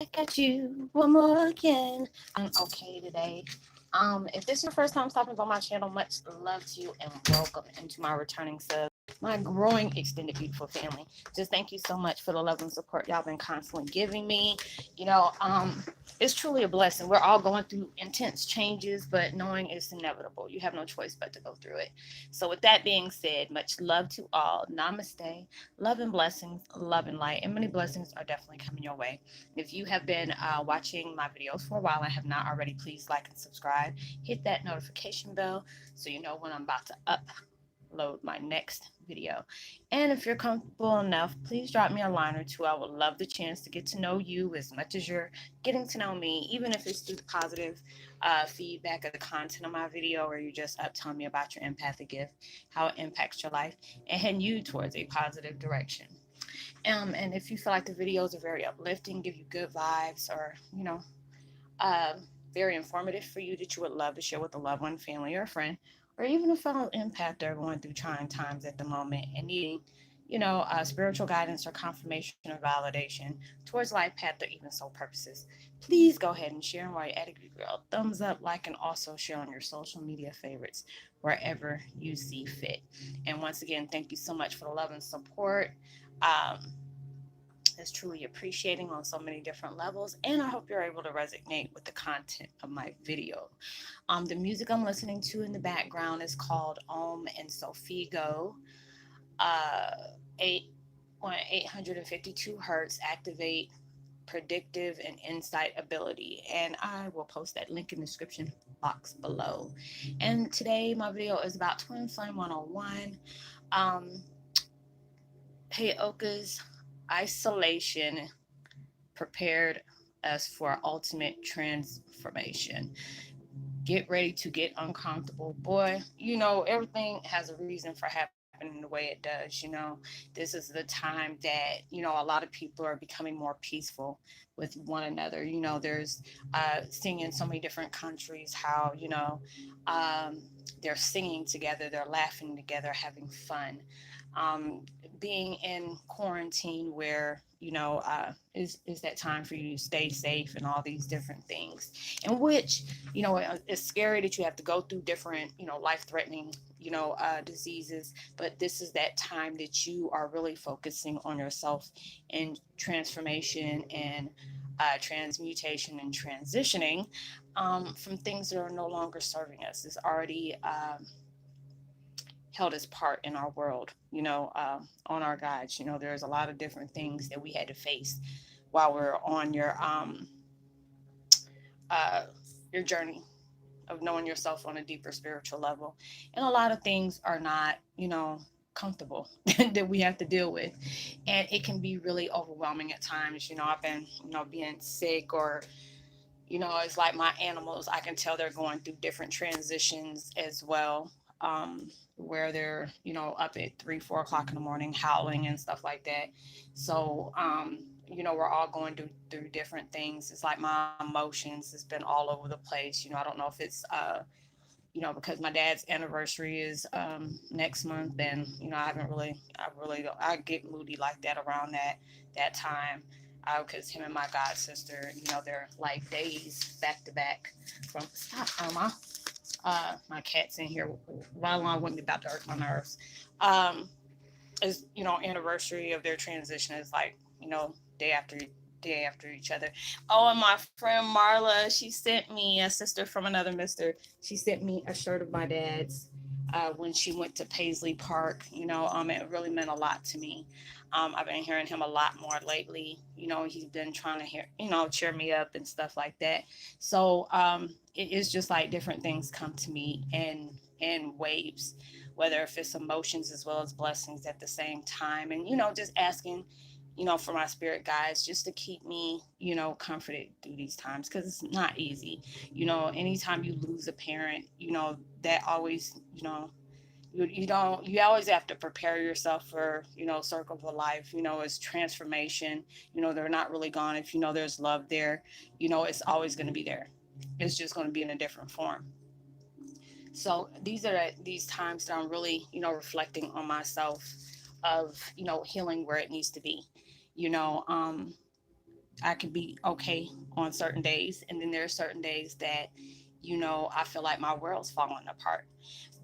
Back at you one more again. I'm okay today. If this is your first time stopping by my channel, much love to you and welcome into my returning sub, my growing extended beautiful family. Just thank you so much for the love and support y'all been constantly giving me. You know, it's truly a blessing. We're all going through intense changes, but knowing it's inevitable. You have no choice but to go through it. So with that being said, much love to all. Namaste. Love and blessings, love and light, and many blessings are definitely coming your way. If you have been watching my videos for a while and have not already, please like and subscribe. Hit that notification bell so you know when I'm about to upload my next video. And if you're comfortable enough, please drop me a line or two. I would love the chance to get to know you as much as you're getting to know me, even if it's through the positive feedback of the content of my video, or you're just up telling me about your empathic gift, how it impacts your life, and heading you towards a positive direction. And if you feel like the videos are very uplifting, give you good vibes, or uh, very informative for you, that you would love to share with a loved one, family, or a friend, or even a fellow empath that are going through trying times at the moment and needing, spiritual guidance or confirmation or validation towards life path or even soul purposes, please go ahead and share. And while you're at it, give your girl a thumbs up, like, and also share on your social media favorites wherever you see fit. And once again, thank you so much for the love and support. Um, is truly appreciating on so many different levels, and I hope you're able to resonate with the content of my video. The music I'm listening to in the background is called Om and Sofigo. 8 852 hertz, activate predictive and insight ability, and I will post that link in the description box below. And today my video is about Twin Flame 101. um Heyokas isolation prepared us for ultimate transformation. Get ready to get uncomfortable. Boy, everything has a reason for happening the way it does. This is the time that, a lot of people are becoming more peaceful with one another. There's seeing in so many different countries how, um, they're singing together, they're laughing together, having fun. Um, Being in quarantine where is that time for you to stay safe and all these different things, in which it's scary that you have to go through different life-threatening diseases, but this is that time that you are really focusing on yourself and transformation and transmutation and transitioning from things that are no longer serving us. It's already held its part in our world, on our guides. There's a lot of different things that we had to face while we're on uh, your journey of knowing yourself on a deeper spiritual level. And a lot of things are not, comfortable that we have to deal with. And it can be really overwhelming at times. I've been, being sick, or, it's like my animals, I can tell they're going through different transitions as well. Where they're, up at 3, 4 o'clock in the morning howling and stuff like that. So, we're all going through different things. It's like my emotions has been all over the place. I don't know if it's, because my dad's anniversary is next month, and I really don't, I get moody like that around that time, because him and my god sister, they're like days back to back from stop my cat's in here right along with me, about to hurt my nerves. Um, is anniversary of their transition is like day after day after each other. Oh, and my friend Marla, she sent me, a sister from another mister. She sent me a shirt of my dad's when she went to Paisley Park. It really meant a lot to me. I've been hearing him a lot more lately. He's been trying to cheer me up and stuff like that. So it is just like different things come to me in waves, whether if it's emotions as well as blessings at the same time. And, just asking, for my spirit guides just to keep me, comforted through these times, because it's not easy. Anytime you lose a parent, that always, you always have to prepare yourself for, circle of life, it's transformation. They're not really gone. If there's love there, it's always going to be there. It's just going to be in a different form. So these are these times that I'm really, reflecting on myself, of, healing where it needs to be, you know, um, I can be okay on certain days, and then there are certain days that, I feel like my world's falling apart.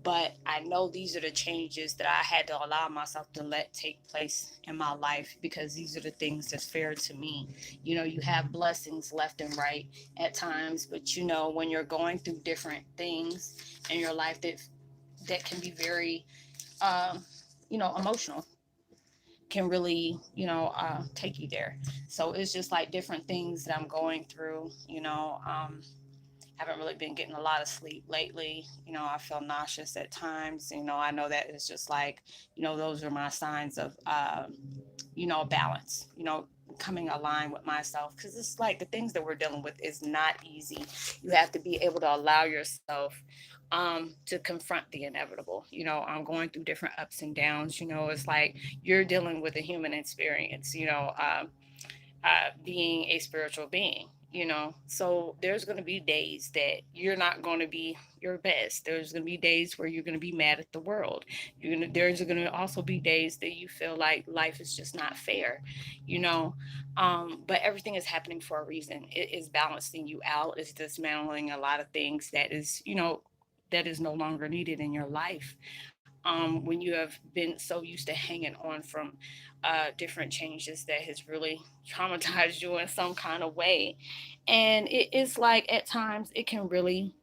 But I know these are the changes that I had to allow myself to let take place in my life, because these are the things that's fair to me. You have blessings left and right at times, but when you're going through different things in your life that can be very, um, emotional, can really, take you there. So it's just like different things that I'm going through. Haven't really been getting a lot of sleep lately. I feel nauseous at times. I know that it's just like, those are my signs of, balance, coming aligned with myself. Because it's like the things that we're dealing with is not easy. You have to be able to allow yourself to confront the inevitable. I'm going through different ups and downs. It's like you're dealing with a human experience. Being a spiritual being, so there's going to be days that you're not going to be your best. There's going to be days where you're going to be mad at the world. There's going to also be days that you feel like life is just not fair, you know but everything is happening for a reason. It is balancing you out. It's dismantling a lot of things that is no longer needed in your life, when you have been so used to hanging on from different changes that has really traumatized you in some kind of way. And it is like at times it can really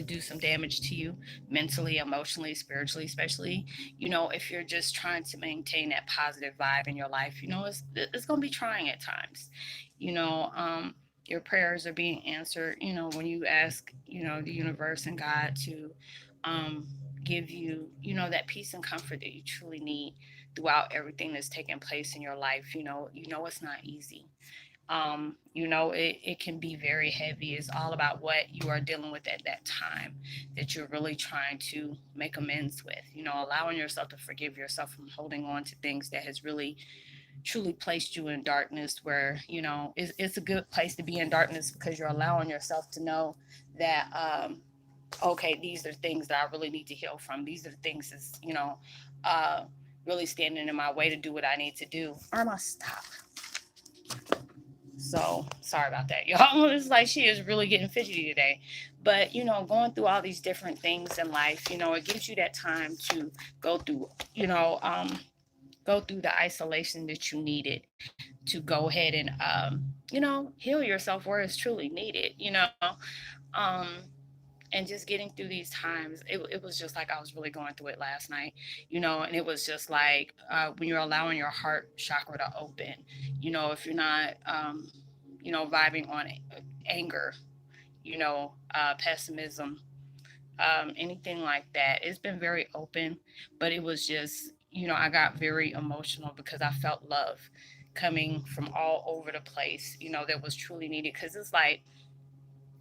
do some damage to you mentally, emotionally, spiritually, especially, if you're just trying to maintain that positive vibe in your life. It's going to be trying at times. Your prayers are being answered, when you ask, the universe and God to um, give you, that peace and comfort that you truly need throughout everything that's taking place in your life. It's not easy. It can be very heavy. It's all about what you are dealing with at that time that you're really trying to make amends with. Allowing yourself to forgive yourself from holding on to things that has really truly placed you in darkness, where, it's a good place to be in darkness, because you're allowing yourself to know that, okay, these are things that I really need to heal from. These are the things that's, uh, really standing in my way to do what I need to do. Irma, stop. So sorry about that, y'all. It's like she is really getting fidgety today. But going through all these different things in life, it gives you that time to go through, go through the isolation that you needed to go ahead and, heal yourself where it's truly needed. Um, and just getting through these times, it was just like I was really going through it last night, and it was just like, when you're allowing your heart chakra to open, if you're not, vibing on anger, pessimism, anything like that. It's been very open, but it was just, I got very emotional because I felt love coming from all over the place, that was truly needed. Because it's like,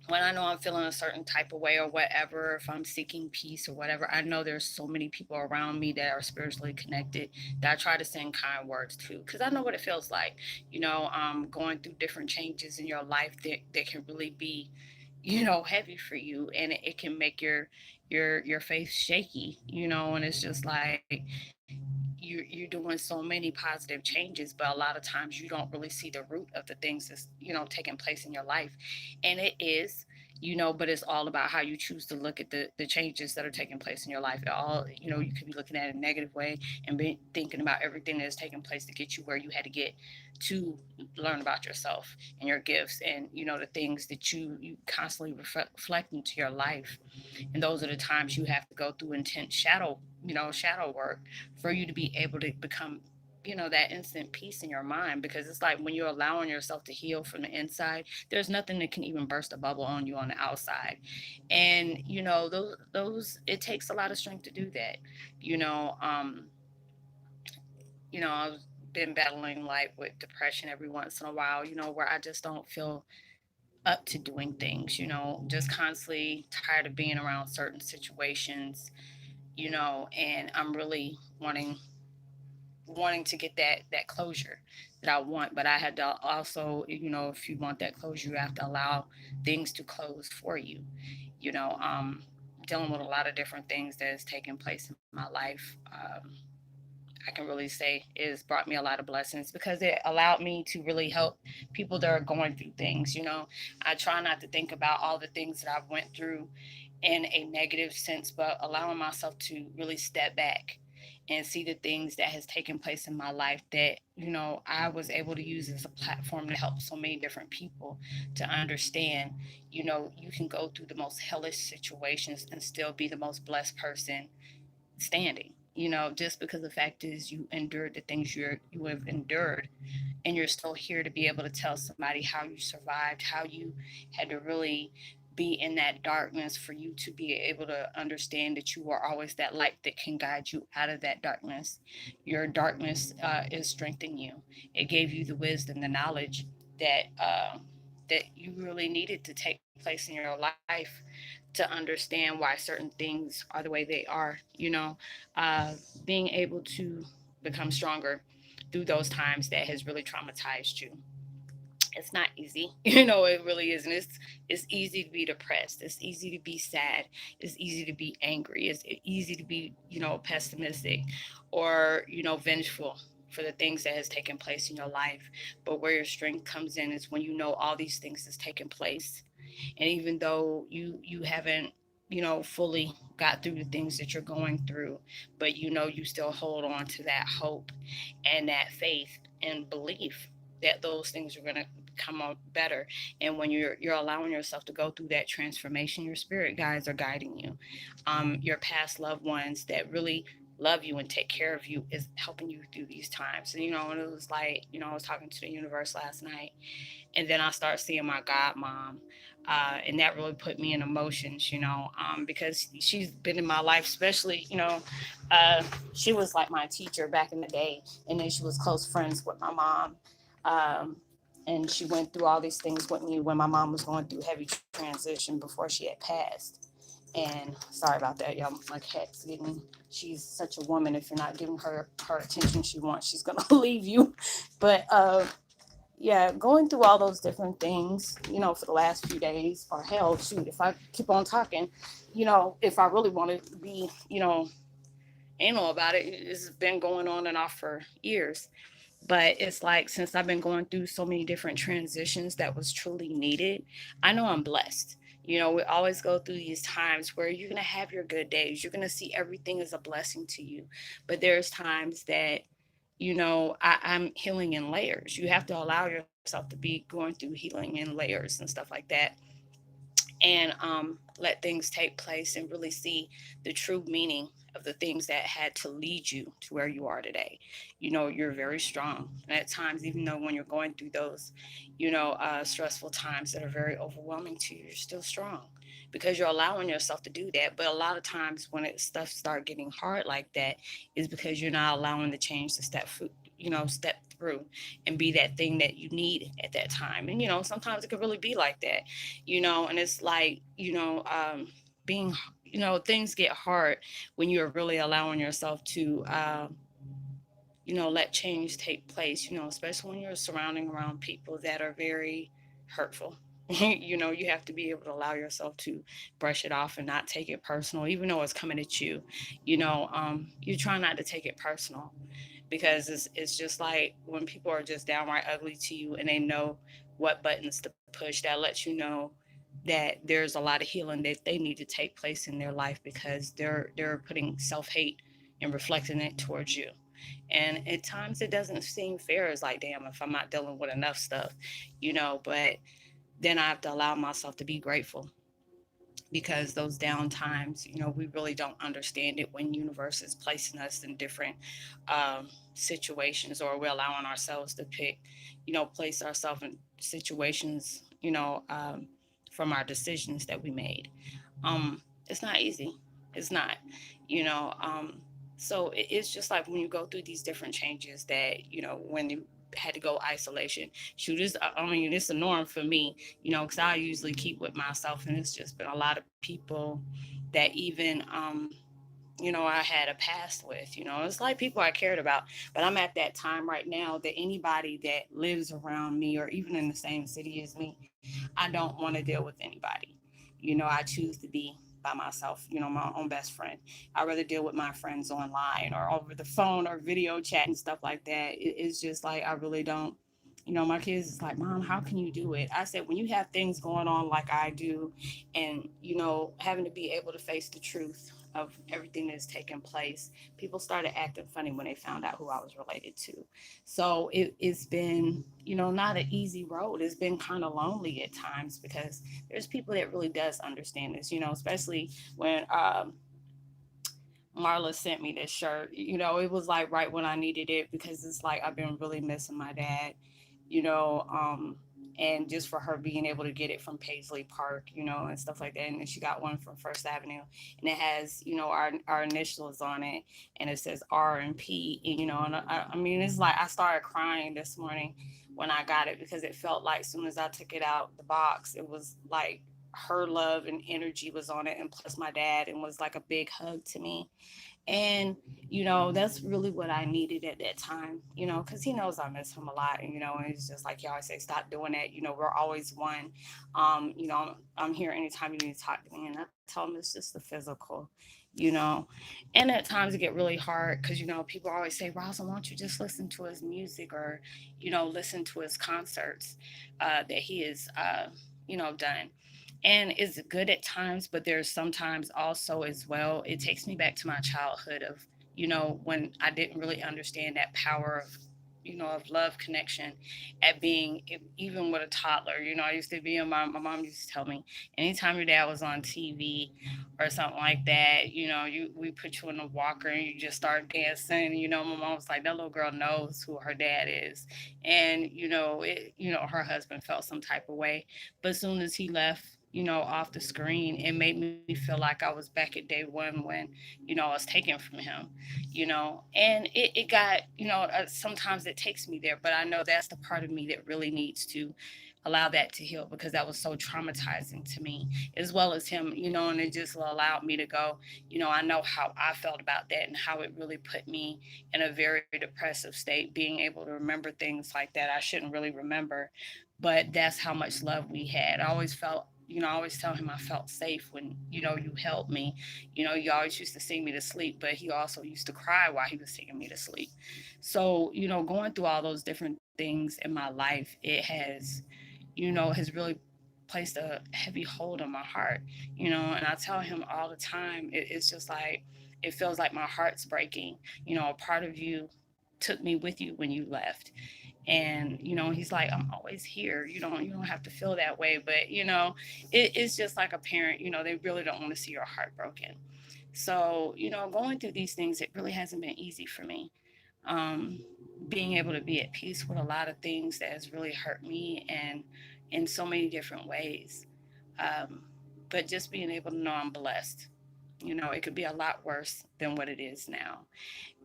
when I know I'm feeling a certain type of way or whatever, if I'm seeking peace or whatever, I know there's so many people around me that are spiritually connected that I try to send kind words to, because I know what it feels like, going through different changes in your life that can really be, heavy for you, and it can make your faith shaky, and it's just like you're doing so many positive changes, but a lot of times you don't really see the root of the things that's, taking place in your life. And it is, but it's all about how you choose to look at the changes that are taking place in your life. It all, you could be looking at it in a negative way and be thinking about everything that is taking place to get you where you had to get to learn about yourself and your gifts, and the things that you constantly reflect into your life. And those are the times you have to go through intense shadow work for you to be able to become, that instant peace in your mind. Because it's like when you're allowing yourself to heal from the inside, there's nothing that can even burst a bubble on you on the outside. And those it takes a lot of strength to do that. you know um I've been battling like with depression every once in a while, where I just don't feel up to doing things, just constantly tired of being around certain situations, and I'm really wanting to get that closure that I want. But I had to also, if you want that closure, you have to allow things to close for you. You know, dealing with a lot of different things that has taken place in my life. I can really say is brought me a lot of blessings because it allowed me to really help people that are going through things. I try not to think about all the things that I've went through in a negative sense, but allowing myself to really step back and see the things that has taken place in my life that I was able to use as a platform to help so many different people to understand. You can go through the most hellish situations and still be the most blessed person standing. Just because the fact is you endured the things you have endured, and you're still here to be able to tell somebody how you survived, how you had to really be in that darkness for you to be able to understand that you are always that light that can guide you out of that darkness. Your darkness is strengthening you. It gave you the wisdom, the knowledge that you really needed to take place in your life to understand why certain things are the way they are. Uh, Being able to become stronger through those times that has really traumatized you. It's not easy. It really isn't. It's easy to be depressed. It's easy to be sad. It's easy to be angry. It's easy to be, pessimistic or, vengeful for the things that has taken place in your life. But where your strength comes in is when you know all these things has taken place. And even though you haven't, fully got through the things that you're going through, but you still hold on to that hope and that faith and belief that those things are going to come out better. And when you're allowing yourself to go through that transformation, your spirit guides are guiding you. Your past loved ones that really love you and take care of you is helping you through these times. And and it was like, I was talking to the universe last night, and then I started seeing my godmom. And that really put me in emotions, because she's been in my life, especially, uh, she was like my teacher back in the day. And then she was close friends with my mom. Um, and she went through all these things with me when my mom was going through heavy transition before she had passed. And sorry about that, y'all. My cat's getting, she's such a woman. If you're not giving her attention she wants, she's going to leave you. But yeah, going through all those different things, for the last few days, or hell, shoot, if I keep on talking, if I really want to be, anal about it, it's been going on and off for years. But it's like, since I've been going through so many different transitions that was truly needed, I know I'm blessed. We always go through these times where you're going to have your good days. You're going to see everything as a blessing to you. But there's times that I'm healing in layers. You have to allow yourself to be going through healing in layers and stuff like that, and let things take place and really see the true meaning of the things that had to lead you to where you are today. You're very strong. And at times, even though when you're going through those, stressful times that are very overwhelming to you, you're still strong because you're allowing yourself to do that. But a lot of times when stuff start getting hard like that is because you're not allowing the change to step through and be that thing that you need at that time. And sometimes it could really be like that. And it's like, being, things get hard when you're really allowing yourself to let change take place, especially when you're surrounding around people that are very hurtful. You have to be able to allow yourself to brush it off and not take it personal, even though it's coming at you. You try not to take it personal, because it's just like when people are just downright ugly to you and they know what buttons to push, that lets you know that there's a lot of healing that they need to take place in their life, because they're putting self-hate and reflecting it towards you. And at times it doesn't seem fair. It's like, damn, if I'm not dealing with enough stuff, but then I have to allow myself to be grateful, because those down times, we really don't understand it when universe is placing us in different situations, or we're allowing ourselves to place ourselves in situations, from our decisions that we made. It's not easy. It's not, you know. So it's just like when you go through these different changes that, when you had to go isolation. Shoot, I mean, it's a norm for me, because I usually keep with myself, and it's just been a lot of people that even, I had a past with, it's like people I cared about. But I'm at that time right now that anybody that lives around me or even in the same city as me, I don't want to deal with anybody. I choose to be by myself, my own best friend. I'd rather deal with my friends online or over the phone or video chat and stuff like that. It's just like, I really don't, my kids is like, Mom, how can you do it? I said, when you have things going on like I do, and, having to be able to face the truth of everything that's taken place, people started acting funny when they found out who I was related to. So it's been, not an easy road. It's been kind of lonely at times because there's people that really does understand this, especially when Marla sent me this shirt. It was like right when I needed it, because it's like I've been really missing my dad, you know, um, and just for her being able to get it from Paisley Park, and stuff like that. And then she got one from First Avenue, and it has, our initials on it, and it says R&P, and I mean, it's like I started crying this morning when I got it, because it felt like as soon as I took it out the box, it was like her love and energy was on it, and plus my dad, and was like a big hug to me. And, that's really what I needed at that time, because he knows I miss him a lot. And it's just like, you always say, stop doing that. We're always one. I'm here anytime you need to talk to me. And I tell him it's just the physical, you know. And at times it get really hard because, people always say, Rosalind, why don't you just listen to his music, or, listen to his concerts that he is, done. And it's good at times, but there's sometimes also as well, it takes me back to my childhood of, when I didn't really understand that power of, of love connection, at being, even with a toddler. I used to be in my mom used to tell me, anytime your dad was on TV or something like that, we put you in a walker and you just start dancing. My mom was like, that little girl knows who her dad is. And, her husband felt some type of way. But as soon as he left, off the screen, it made me feel like I was back at day one when, I was taken from him, and it got, sometimes it takes me there, but I know that's the part of me that really needs to allow that to heal, because that was so traumatizing to me, as well as him, and it just allowed me to go, I know how I felt about that, and how it really put me in a very depressive state, being able to remember things like that I shouldn't really remember. But that's how much love we had. I always felt, I always tell him I felt safe when, you held me. You always used to sing me to sleep, but he also used to cry while he was singing me to sleep. So, going through all those different things in my life, it has really placed a heavy hold on my heart, and I tell him all the time, it's just like, it feels like my heart's breaking. A part of you took me with you when you left. And he's like, I'm always here, you don't have to feel that way. But it's just like a parent, they really don't want to see your heart broken. So going through these things, it really hasn't been easy for me. um, Being able to be at peace with a lot of things that has really hurt me, and in so many different ways. um, but just being able to know I'm blessed. It could be a lot worse than what it is now.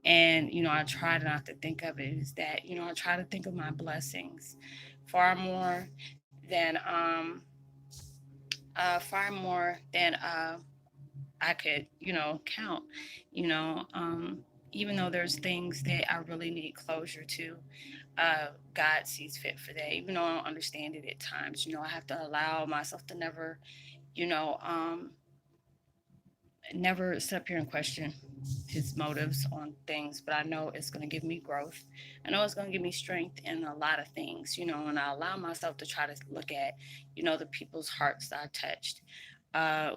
And, I try not to think of it as that. I try to think of my blessings far more than, I could, count, you know, um, even though there's things that I really need closure to. God sees fit for that, even though I don't understand it at times. I have to allow myself to never, you know, um, never sit up here and question his motives on things, but I know it's going to give me growth. I know it's going to give me strength in a lot of things, and I allow myself to try to look at, the people's hearts that I touched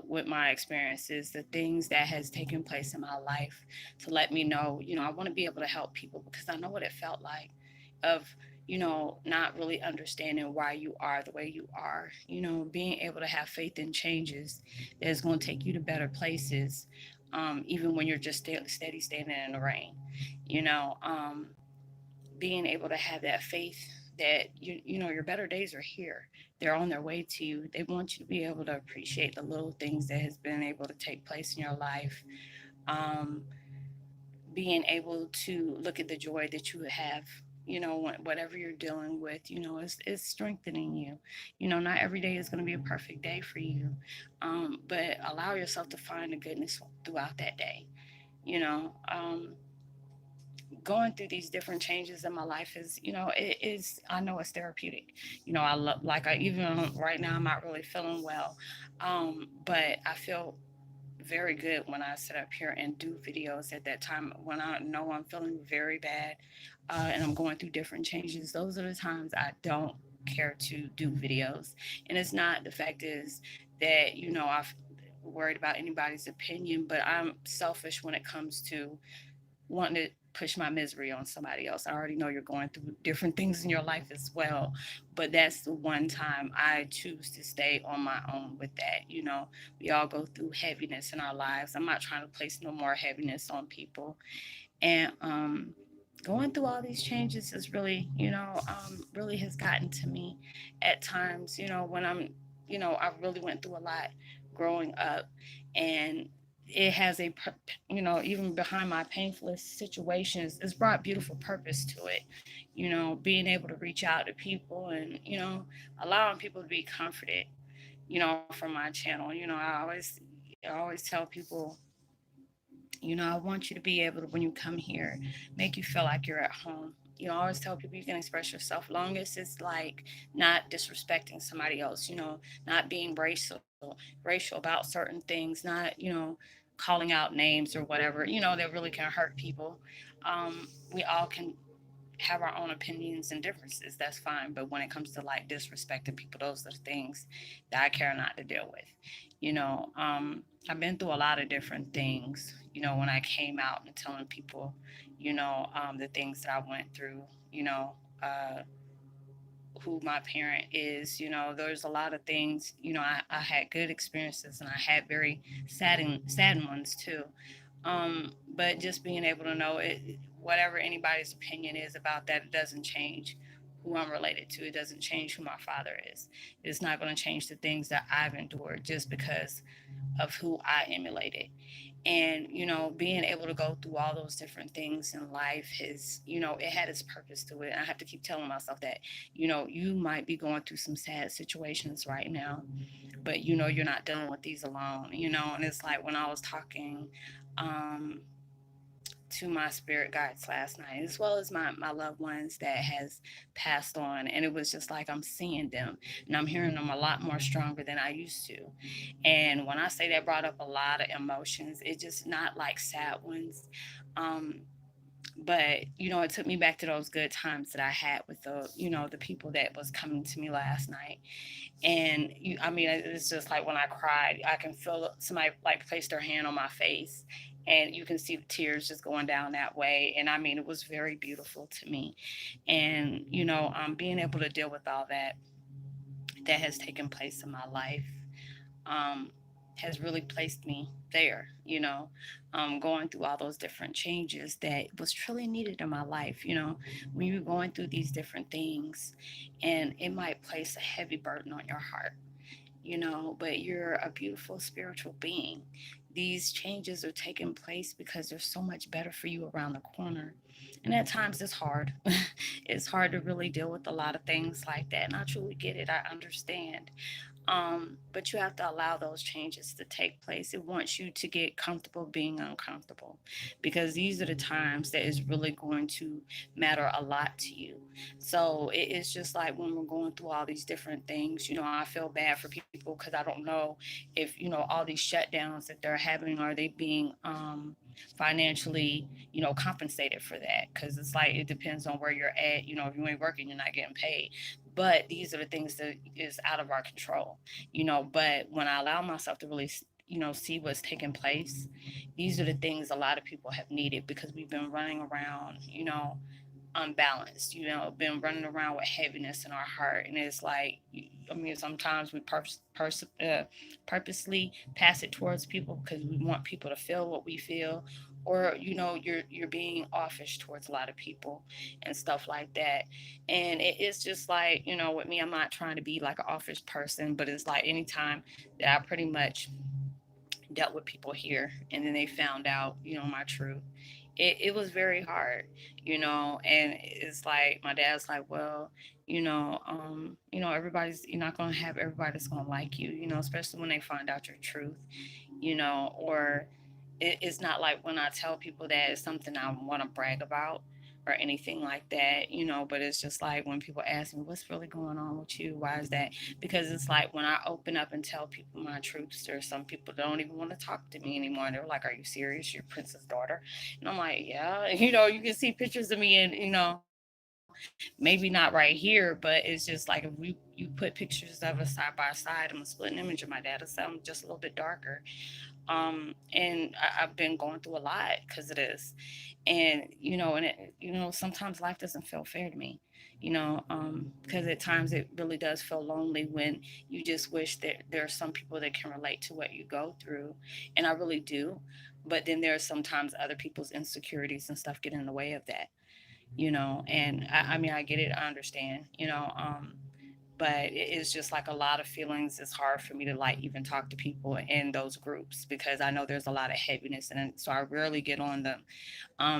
with my experiences, the things that has taken place in my life, to let me know, I want to be able to help people, because I know what it felt like of, not really understanding why you are the way you are, being able to have faith in changes that is going to take you to better places, even when you're just steady standing in the rain, you know, um, being able to have that faith that your better days are here. They're on their way to you. They want you to be able to appreciate the little things that has been able to take place in your life. Um, Being able to look at the joy that you have, whatever you're dealing with, is strengthening you. Not every day is going to be a perfect day for you, but allow yourself to find the goodness throughout that day. you know um, Going through these different changes in my life is, it is, I know it's therapeutic. I love, like, I even right now I'm not really feeling well, but I feel very good when I sit up here and do videos at that time when I know I'm feeling very bad, and I'm going through different changes. Those are the times I don't care to do videos. And it's not, the fact is that, I've worried about anybody's opinion, but I'm selfish when it comes to wanting to push my misery on somebody else. I already know you're going through different things in your life as well, but that's the one time I choose to stay on my own with that. We all go through heaviness in our lives. I'm not trying to place no more heaviness on people. And going through all these changes is really, really has gotten to me at times, when I really went through a lot growing up, and it has even behind my painfulest situations, it's brought beautiful purpose to it. Being able to reach out to people and, allowing people to be comforted, from my channel. I always tell people, I want you to be able to, when you come here, make you feel like you're at home. I always tell people you can express yourself long as it's like not disrespecting somebody else, not being racial about certain things, not, calling out names or whatever, that really can hurt people. We all can have our own opinions and differences. That's fine. But when it comes to like disrespecting people, those are the things that I care not to deal with. I've been through a lot of different things, when I came out and telling people, the things that I went through, uh, who my parent is. There's a lot of things. I had good experiences and I had very sad ones too. But just being able to know it, whatever anybody's opinion is about that, it doesn't change who I'm related to. It doesn't change who my father is. It's not going to change the things that I've endured just because of who I emulated. And being able to go through all those different things in life is, it had its purpose to it. And I have to keep telling myself that, you might be going through some sad situations right now, but you're not dealing with these alone. And it's like when I was talking um to my spirit guides last night, as well as my loved ones that has passed on, and it was just like I'm seeing them and I'm hearing them a lot more stronger than I used to. And when I say that brought up a lot of emotions, it's just not like sad ones. um but it took me back to those good times that I had with the people that was coming to me last night. And it's just like when I cried, I can feel somebody like place their hand on my face, and you can see the tears just going down that way. And it was very beautiful to me. And being able to deal with all that has taken place in my life, um, has really placed me there, going through all those different changes that was truly needed in my life. When you're going through these different things, and it might place a heavy burden on your heart, but you're a beautiful spiritual being. These changes are taking place because there's so much better for you around the corner. And at times it's hard. It's hard to really deal with a lot of things like that. And I truly get it. I understand. But you have to allow those changes to take place. It wants you to get comfortable being uncomfortable, because these are the times that is really going to matter a lot to you. So it's just like when we're going through all these different things, I feel bad for people because I don't know if, all these shutdowns that they're having, are they being financially, compensated for that? Because it's like it depends on where you're at. If you ain't working, you're not getting paid. But these are the things that is out of our control. But when I allow myself to really, see what's taking place, these are the things a lot of people have needed, because we've been running around, unbalanced, been running around with heaviness in our heart. And it's like, sometimes we purposely pass it towards people because we want people to feel what we feel. Or, you're being offish towards a lot of people and stuff like that. And it's just like, with me, I'm not trying to be like an office person, but it's like anytime that I pretty much dealt with people here and then they found out, my truth, it was very hard, and it's like my dad's like, well, everybody's, you're not going to have everybody that's going to like you, especially when they find out your truth, or it's not like when I tell people that it's something I want to brag about or anything like that, but it's just like when people ask me, what's really going on with you? Why is that? Because it's like when I open up and tell people my truths, there's some people that don't even want to talk to me anymore. And they're like, are you serious? You're Prince's daughter? And I'm like, yeah. You can see pictures of me and, maybe not right here, but it's just like if you put pictures of us side by side, I'm a split image of my dad. So I'm just a little bit darker. And I've been going through a lot because of this. Sometimes life doesn't feel fair to me, because at times it really does feel lonely when you just wish that there are some people that can relate to what you go through. And I really do. But then there are sometimes other people's insecurities and stuff get in the way of that, and I mean, I get it, I understand, but it's just like a lot of feelings. It's hard for me to like even talk to people in those groups because I know there's a lot of heaviness, and so I rarely get on them,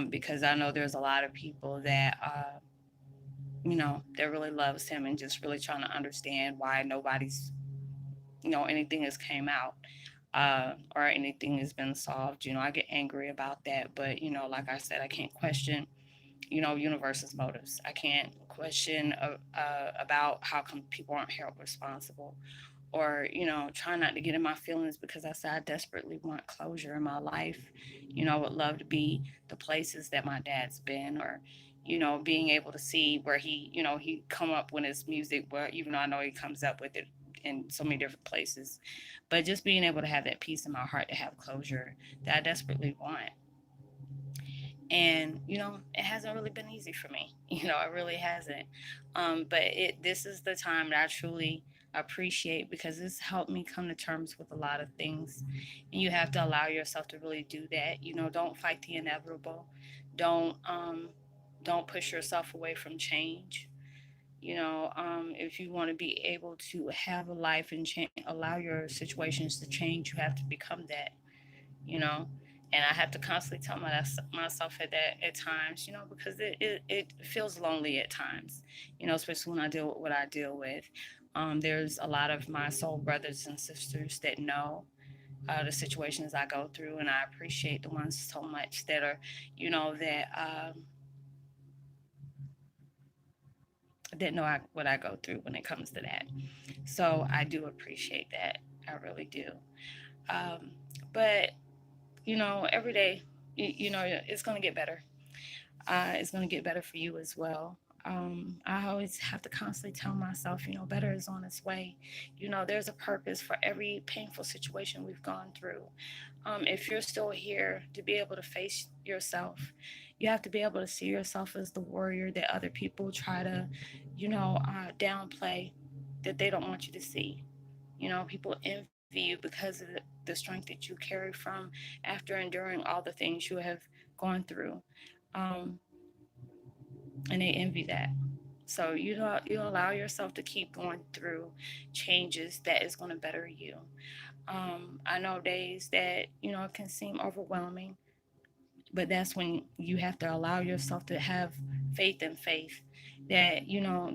because I know there's a lot of people that that really loves him and just really trying to understand why nobody's anything has came out, or anything has been solved. I get angry about that, but like I said, I can't question universe's motives. I can't question about how come people aren't held responsible, or try not to get in my feelings because I said I desperately want closure in my life. I would love to be the places that my dad's been, or being able to see where he come up with his music, where even though I know he comes up with it in so many different places, but just being able to have that peace in my heart to have closure that I desperately want. And it hasn't really been easy for me. It really hasn't. But this is the time that I truly appreciate because it's helped me come to terms with a lot of things. And you have to allow yourself to really do that. Don't fight the inevitable. Don't um don't push yourself away from change. If you want to be able to have a life and allow your situations to change, you have to become that. you know and I have to constantly tell myself at times, because it feels lonely at times, especially when I deal with what I deal with. There's a lot of my soul brothers and sisters that know the situations I go through, and I appreciate the ones so much that are, that know what I go through when it comes to that. So I do appreciate that. I really do. Um, but every day, it's going to get better. It's going to get better for you as well. I always have to constantly tell myself, better is on its way. There's a purpose for every painful situation we've gone through. If you're still here to be able to face yourself, you have to be able to see yourself as the warrior that other people try to, downplay, that they don't want you to see. People envy you because of the strength that you carry from after enduring all the things you have gone through. Um, and they envy that. So you allow yourself to keep going through changes that is going to better you. I know days that it can seem overwhelming, but that's when you have to allow yourself to have faith in faith that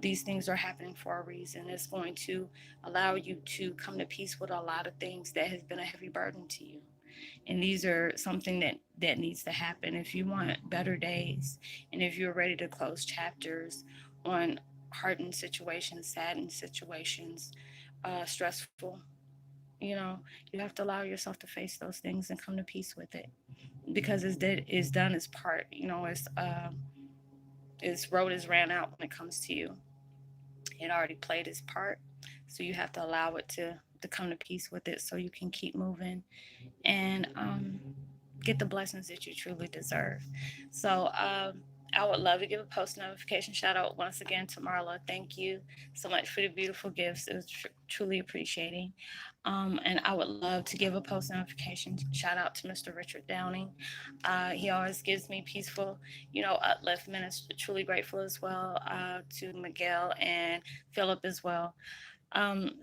these things are happening for a reason. It's going to allow you to come to peace with a lot of things that has been a heavy burden to you, and these are something that needs to happen if you want better days, and if you're ready to close chapters on hardened situations, saddened situations, stressful. You have to allow yourself to face those things and come to peace with it, because it's done its part. Its road is ran out when it comes to you. It already played its part, so you have to allow it to come to peace with it so you can keep moving and get the blessings that you truly deserve. So I would love to give a post notification shout out once again to Marla. Thank you so much for the beautiful gifts. It was truly appreciating. And I would love to give a post notification shout out to Mr. Richard Downing. He always gives me peaceful, upliftment. It's truly grateful as well, to Miguel and Philip as well.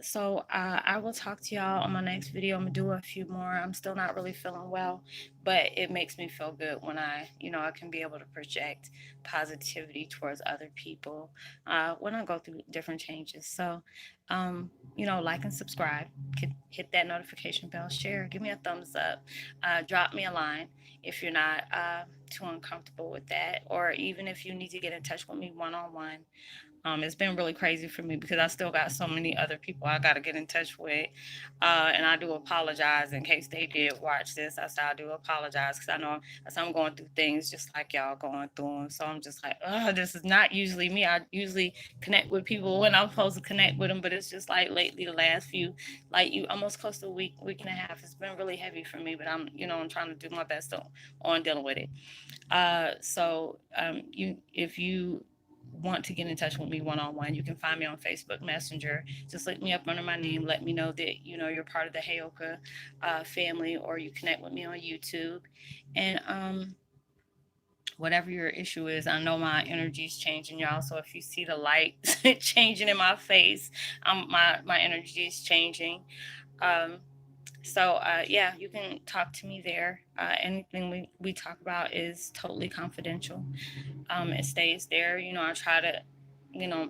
So I will talk to y'all on my next video. I'm gonna do a few more. I'm still not really feeling well, but it makes me feel good when I can be able to project positivity towards other people when I go through different changes. So, like and subscribe, hit that notification bell, share, give me a thumbs up, drop me a line if you're not too uncomfortable with that, or even if you need to get in touch with me one on one. It's been really crazy for me because I still got so many other people I got to get in touch with. And I do apologize in case they did watch this. I do apologize because I know as I'm going through things just like y'all going through them. So I'm just like, oh, this is not usually me. I usually connect with people when I'm supposed to connect with them, but it's just like lately, the last few, like you almost close to a week and a half, it's been really heavy for me, but I'm trying to do my best on dealing with it. If you want to get in touch with me one on one, you can find me on Facebook Messenger. Just look me up under my name. Let me know that you're part of the Heyoka family, or you connect with me on YouTube. And whatever your issue is, I know my energy is changing, y'all. So if you see the light changing in my face, my energy is changing. Um, yeah, you can talk to me there. Anything we talk about is totally confidential. It stays there. I try to,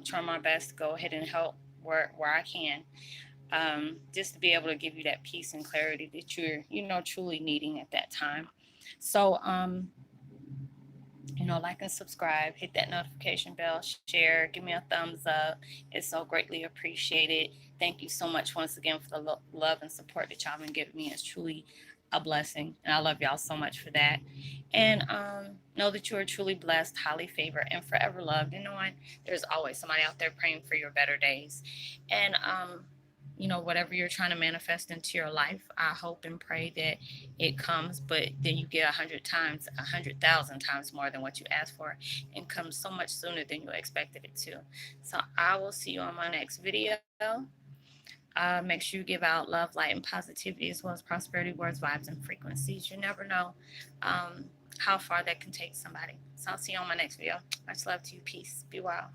try my best to go ahead and help where I can, just to be able to give you that peace and clarity that you're, truly needing at that time. So, like and subscribe, hit that notification bell, share, give me a thumbs up. It's so greatly appreciated. Thank you so much once again for the love and support that y'all been giving me. It's truly a blessing, and I love y'all so much for that. And know that you are truly blessed, highly favored, and forever loved. And knowing there's always somebody out there praying for your better days. And whatever you're trying to manifest into your life, I hope and pray that it comes, but then you get 100 times, 100,000 times more than what you asked for, and comes so much sooner than you expected it to. So I will see you on my next video. Make sure you give out love, light, and positivity, as well as prosperity words, vibes, and frequencies. You never know how far that can take somebody. So I'll see you on my next video. Much love to you. Peace. Be well.